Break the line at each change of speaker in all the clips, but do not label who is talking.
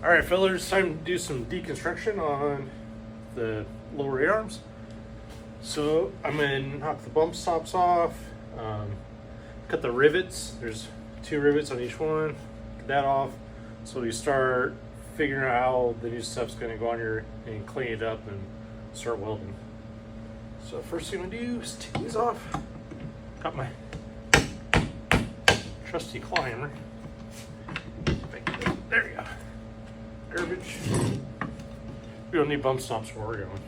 Alright fellas, it's time to do some deconstruction on the lower A-arms. So I'm going to knock the bump stops off, cut the rivets. There's 2 rivets on each one. Get that off so we start figuring out how the new stuff's going to go on here and clean it up and start welding. So first thing I'm going to do is take these off. Got my trusty claw hammer. There you go. Garbage. We don't need bump stops where we're going.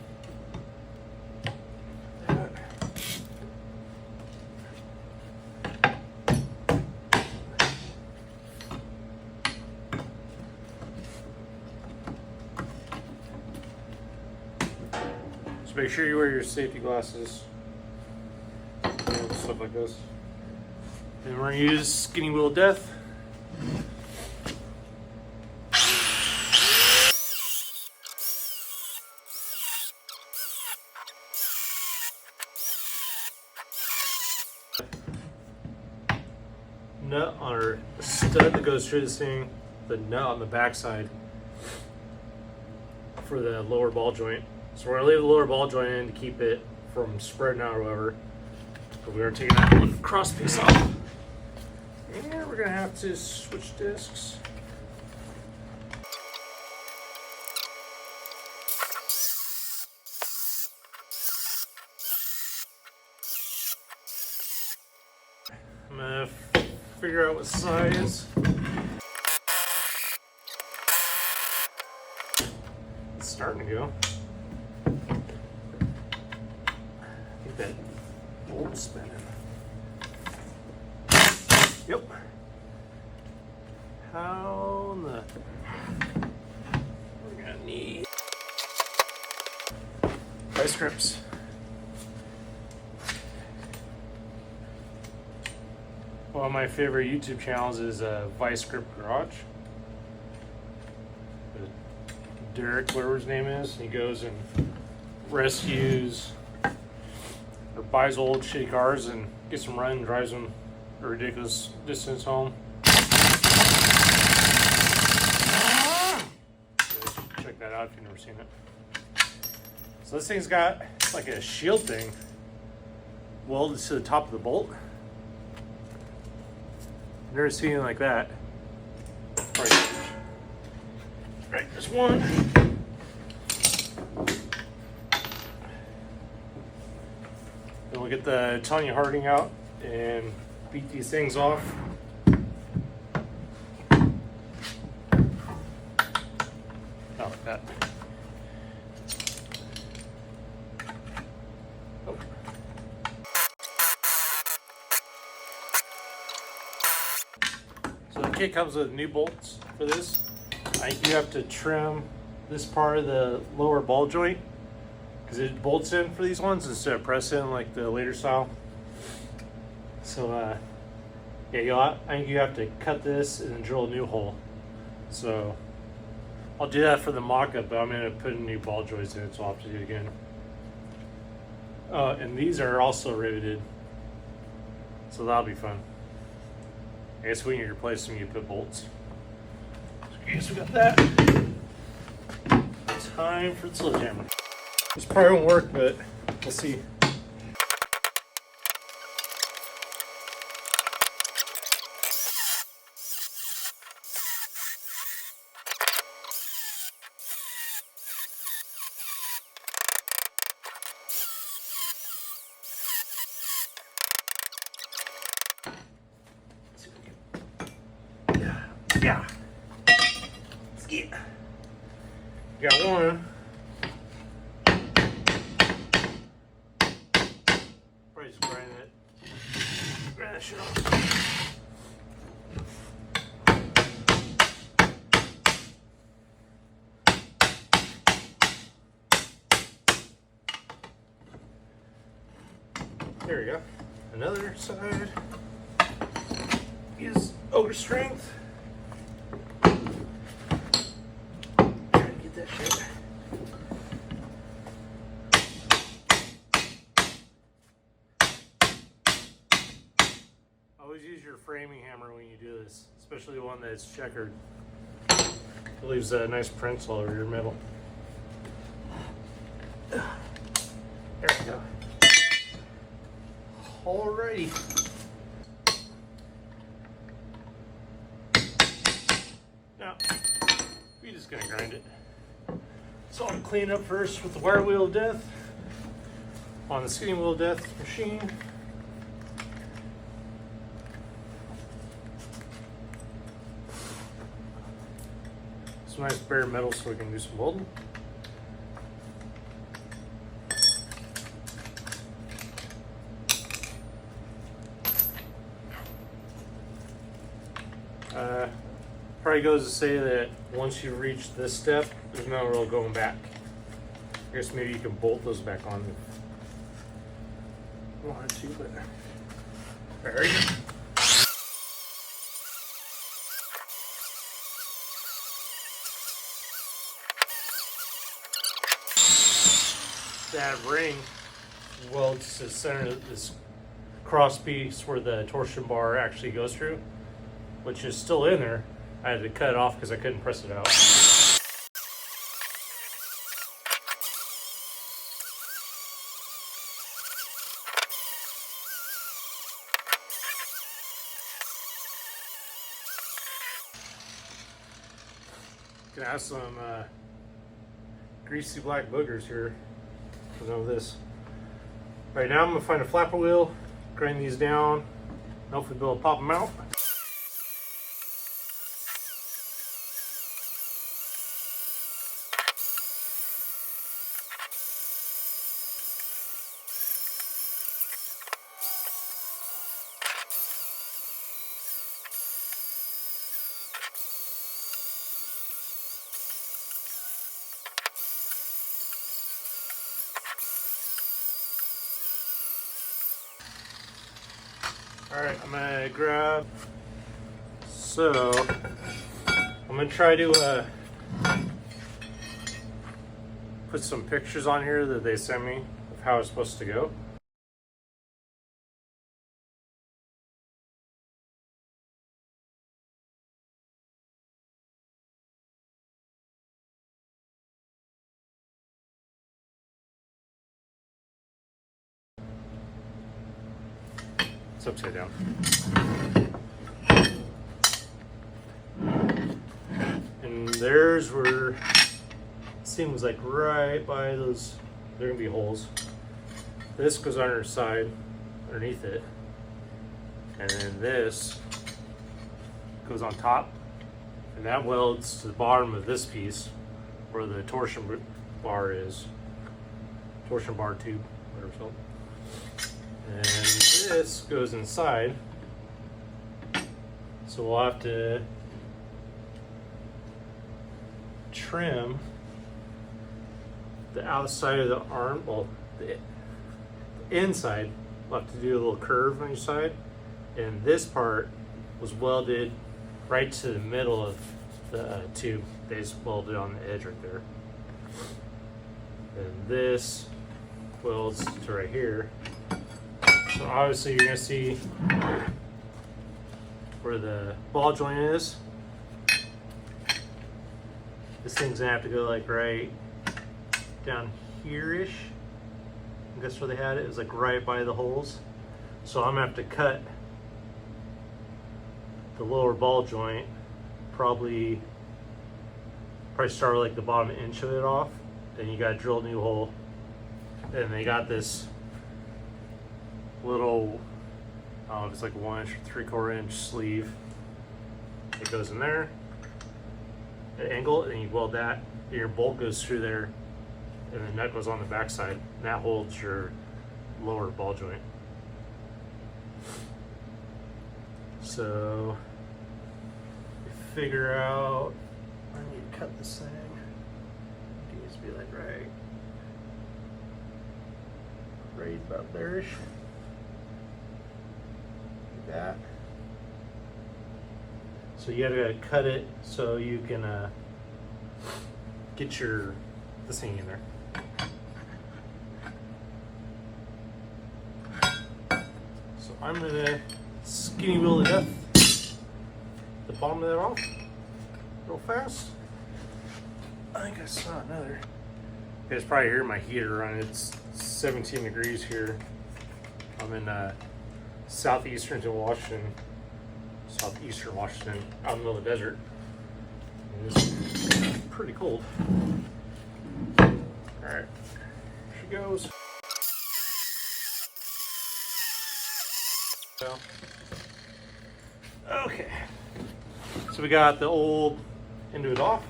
Just make sure you wear your safety glasses and stuff like this. And we're gonna use skinny wheel of death. Nut on our stud that goes through this thing, the nut on the backside for the lower ball joint. So we're gonna leave the lower ball joint in to keep it from spreading out or whatever. But we are taking that one cross piece off. And we're gonna have to switch discs. I'm gonna figure out what size. It's starting to go. I think that bolt's spinning. Yep. How in the... We're gonna need vice grips. One of my favorite YouTube channels is Vice Grip Garage. Derek, whatever his name is, he goes and rescues or buys old shitty cars and gets them running and drives them a ridiculous distance home. Check that out if you've never seen it. So this thing's got like a shield thing welded to the top of the bolt. Never seen anything like that. Right, there's one. Then we'll get the Tanya Harding out and beat these things off. Not like that. Oh. So the kit comes with new bolts for this. I think you have to trim this part of the lower ball joint because it bolts in for these ones instead of press in like the later style. So yeah, I think you have to cut this and then drill a new hole. So I'll do that for the mock-up, but I'm going to put new ball joints in it, so I'll have to do it again. And these are also riveted, so that'll be fun. I guess when you replace them, you put bolts. Okay, so we got that. Time for the sledgehammer. This probably won't work, but we'll see. Yeah. Let's get. Got one. Probably just grind that shit off. There we go. Another side is over strength. That shit. Always use your framing hammer when you do this, especially one that's checkered. It leaves a nice prints all over your metal. There we go. Alrighty. Now, we're just gonna grind it. So I'll clean up first with the wire wheel of death on the skinny wheel of death machine. Some nice bare metal so we can do some welding. Probably goes to say that once you reach this step, there's no real going back. I guess maybe you can bolt those back on if you wanted to, but there you go. That ring welds to the center of this cross piece where the torsion bar actually goes through, which is still in there. I had to cut it off because I couldn't press it out. Gonna have some greasy black boogers here because of this. Right now I'm gonna find a flapper wheel, grind these down, and hopefully be able to pop them out. Alright, I'm gonna grab, so I'm gonna try to put some pictures on here that they sent me of how it's supposed to go. It's upside down. And there's where it seems like right by those, there are gonna be holes. This goes on our side, underneath it. And then this goes on top. And that welds to the bottom of this piece where the torsion bar is. Torsion bar tube, whatever it's called. And this goes inside, so we'll have to trim the outside of the arm, well, the inside, we'll have to do a little curve on each side, and this part was welded right to the middle of the tube. They just welded on the edge right there. And this welds to right here. So obviously you're gonna see where the ball joint is. This thing's gonna have to go like right down here-ish. That's where they had it. It was like right by the holes. So I'm gonna have to cut the lower ball joint, probably start with like the bottom inch of it off. Then you gotta drill a new hole. And they got this little, I don't know if it's like 1 inch or 3/4 inch sleeve. It goes in there at an angle, and you weld that, and your bolt goes through there, and the nut goes on the back side, and that holds your lower ball joint. So you figure out, I need to cut this thing. It needs to be like right about there-ish. That. So you gotta cut it so you can get this thing in there. So I'm gonna skinny wheel to death the bottom of that off real fast. I think I saw another. You guys probably hear my heater run. It's 17 degrees here. I'm in southeastern Washington, out in the middle of the desert. And it's pretty cold. All right, here she goes. Okay, so we got the old end off.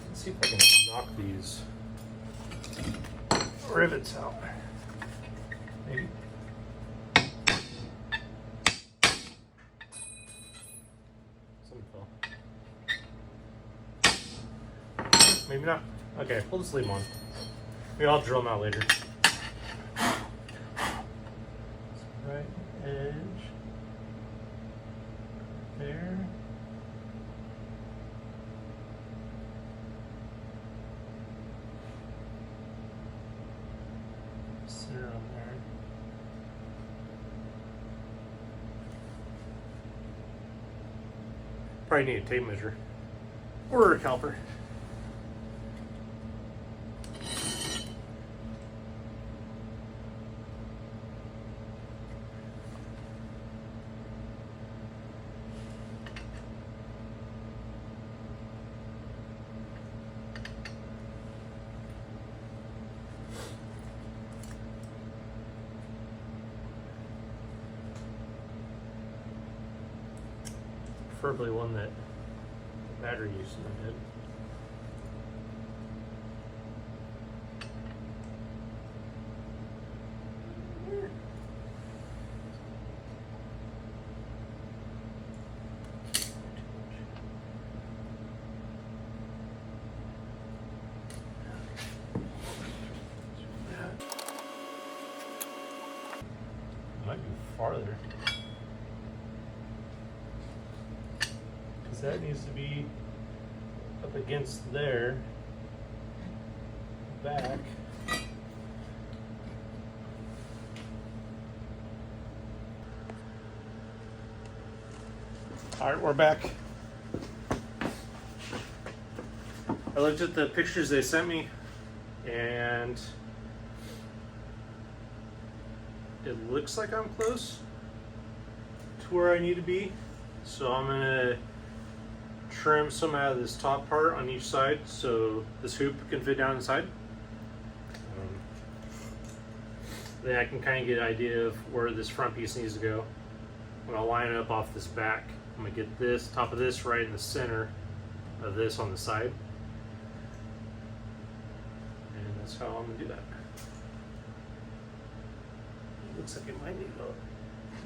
Let's see if I can knock these rivets out. Maybe. Something fell. Maybe not. Okay, we'll just leave them on. Maybe I'll drill them out later. Right edge. There. Center on there. Probably need a tape measure or a caliper. Preferably one that the battery use in the head. Might be farther. That needs to be up against there, back. All right, we're back. I looked at the pictures they sent me, and it looks like I'm close to where I need to be. So I'm gonna trim some out of this top part on each side so this hoop can fit down inside. Then I can kind of get an idea of where this front piece needs to go. When I line it up off this back, I'm gonna get this top of this right in the center of this on the side. And that's how I'm gonna do that. It looks like it might need a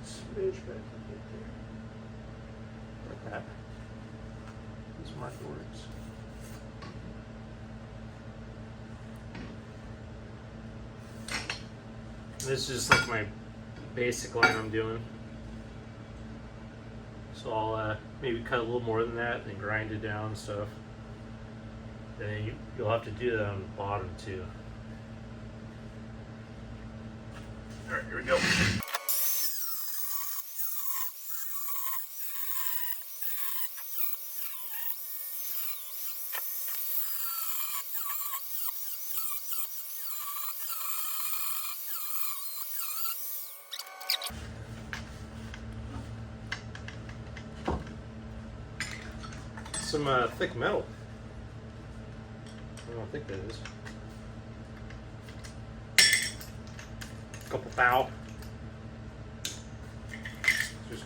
smidge back there. Like that. This marker works. This is just like my basic line I'm doing. So I'll maybe cut a little more than that and then grind it down and stuff. Then you'll have to do that on the bottom too. Alright, here we go. Some thick metal. I don't think that is. A couple thou. Just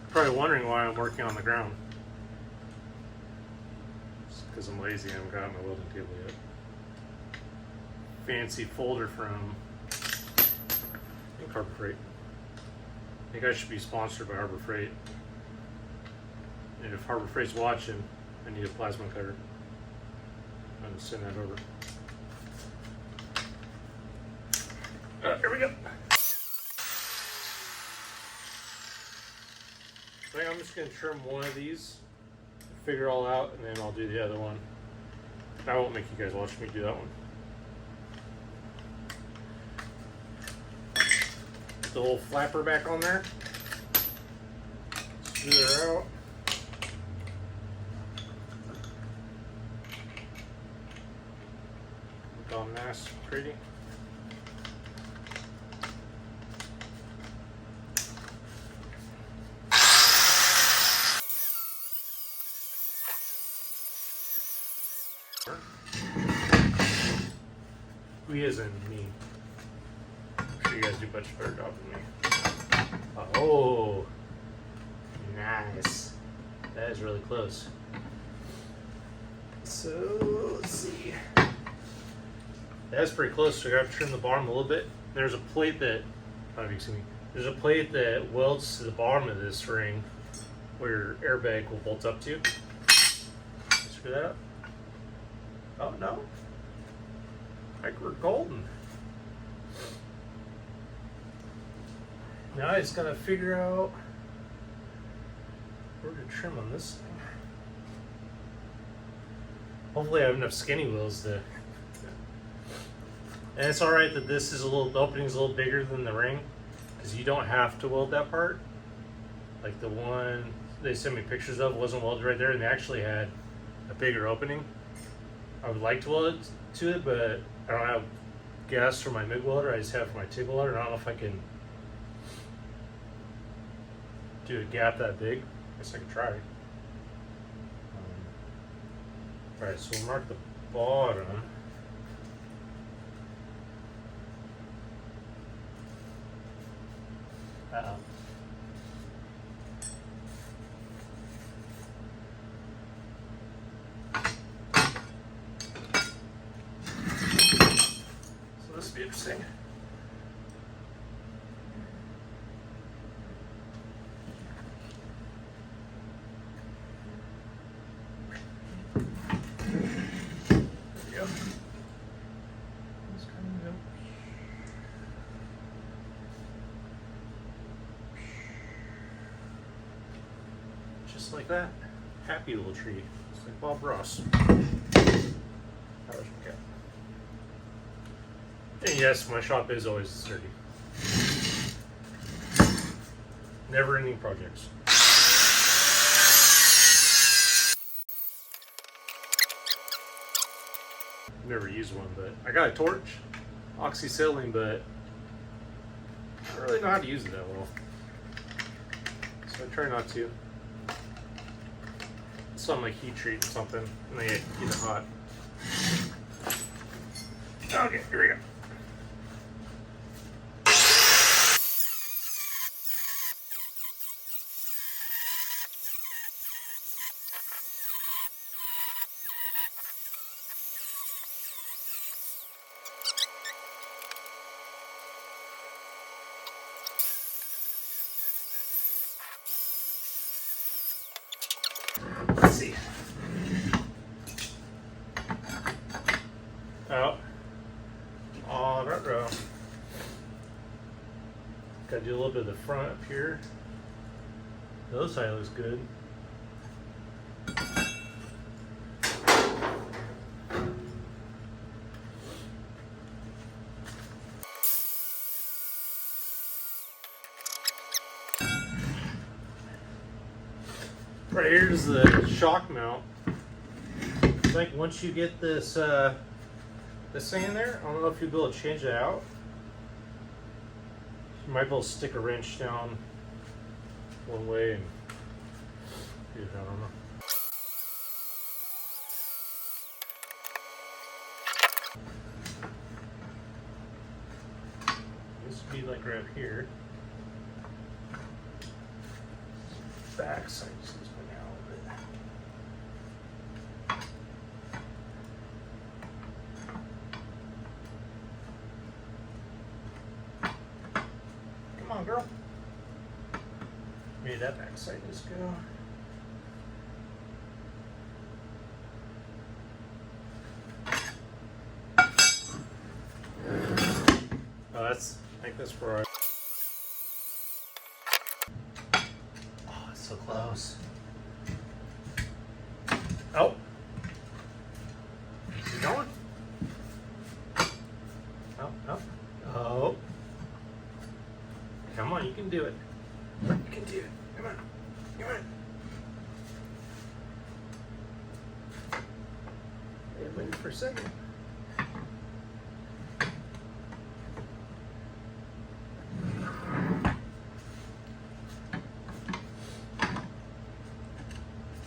probably wondering why I'm working on the ground. Just because I'm lazy, I haven't got my welding table yet. Fancy folder from Harbor Freight. I think I should be sponsored by Harbor Freight. And if Harbor Freight's watching, I need a plasma cutter. I'm gonna send that over. Here we go. I think I'm just gonna trim one of these, figure it all out, and then I'll do the other one. I won't make you guys watch me do that one. the whole flapper back on there. Screw her out. Look all nice, pretty. We as in me. I'm sure you guys do a much better job than me. Oh, nice. That is really close. So let's see. That's pretty close. So I got to trim the bottom a little bit. There's a plate that, I don't know if you can see me. There's a plate that welds to the bottom of this ring where your airbag will bolt up to. Screw that up. Oh no. Like we're golden. Now I just gotta figure out where to trim on this thing. Hopefully I have enough skinny wheels to. And it's alright that this is the opening's a little bigger than the ring, because you don't have to weld that part. Like the one they sent me pictures of wasn't welded right there, and they actually had a bigger opening. I would like to weld it to it, but I don't have gas for my MIG welder. I just have for my TIG welder, and I don't know if I can do a gap that big. I guess I could try. Alright, so we'll mark the bottom. Uh-oh. So this will be interesting. Just like that. Happy little tree. Just like Bob Ross. And yes, my shop is always sturdy. Never ending projects. Never used one, but I got a torch, oxyacetylene, but I don't really know how to use it that well. So I try not to. Something like heat treat or something, and they get it hot. Okay, here we go. Let's see. Out. On that row. Gotta do a little bit of the front up here. The other side looks good. Right here's the shock mount. I think once you get this this thing in there, I don't know if you'll be able to change it out. You might be able to stick a wrench down one way and do it, I don't know. This would be like right here. Back side just needs to go down a little bit. Come on, girl. Maybe that back side just go. Oh, I think that's where so close. Oh. Is it going? Oh, oh. Oh. on, you can do it. You can do it. Come on. Come on. Wait for a second.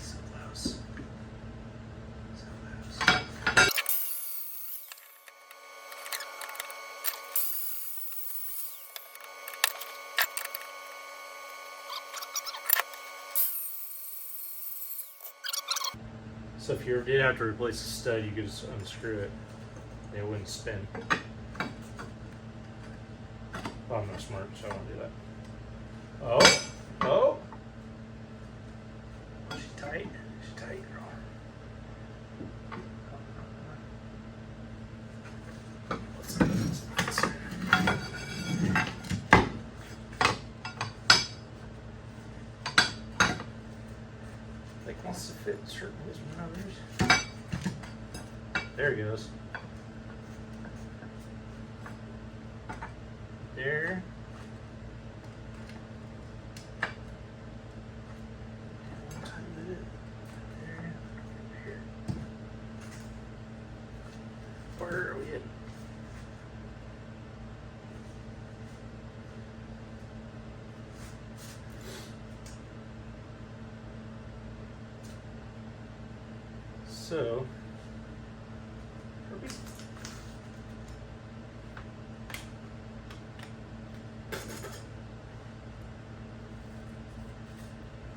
So close. So close. So if you did have to replace a stud, you could just unscrew it and it wouldn't spin. Well, I'm not smart, so I won't do that. Oh, oh. She's tight. She's tight, girl. Like wants to fit certain ways than others. There he goes. There. There. Here. Where are we at? So,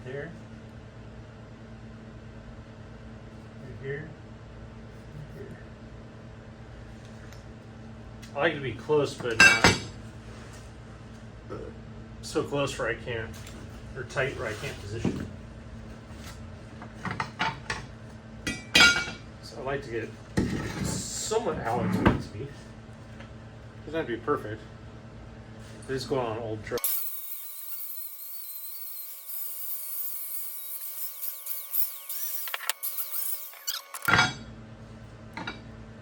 there, here, here. I like to be close, but not so close where I can't, or tight where I can't position it. I like to get somewhat how it's meant to be. Doesn't have to be perfect. This is going on an old truck.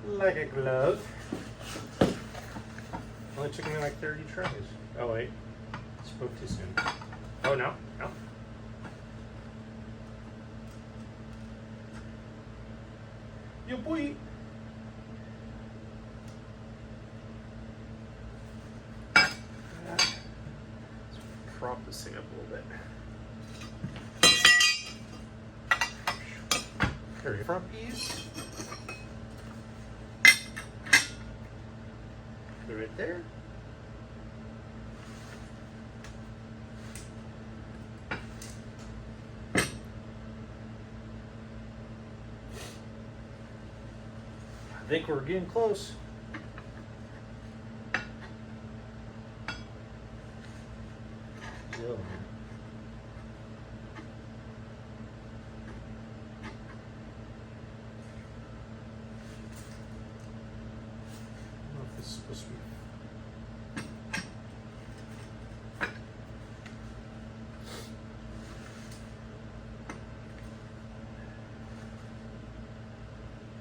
Like a glove. Only took me like 30 tries. Oh wait, spoke too soon. Oh no, no. Yo boy. Let's prop this thing up a little bit. There you front piece. Put it right there. I think we're getting close. Yeah. I don't know if this is supposed to be.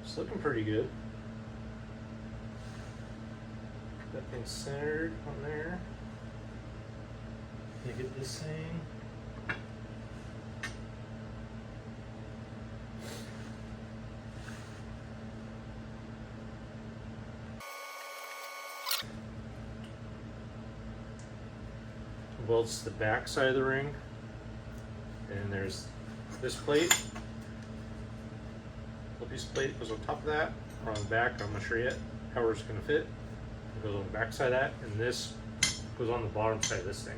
It's looking pretty good. That thing's centered on there. You get this thing. Welds to the back side of the ring. And there's this plate. Little piece of plate goes on top of that, or on the back, I'm not sure yet. However it's gonna fit. It goes on the back side of that, and this goes on the bottom side of this thing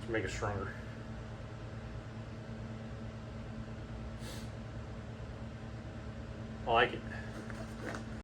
to make it stronger. I like it.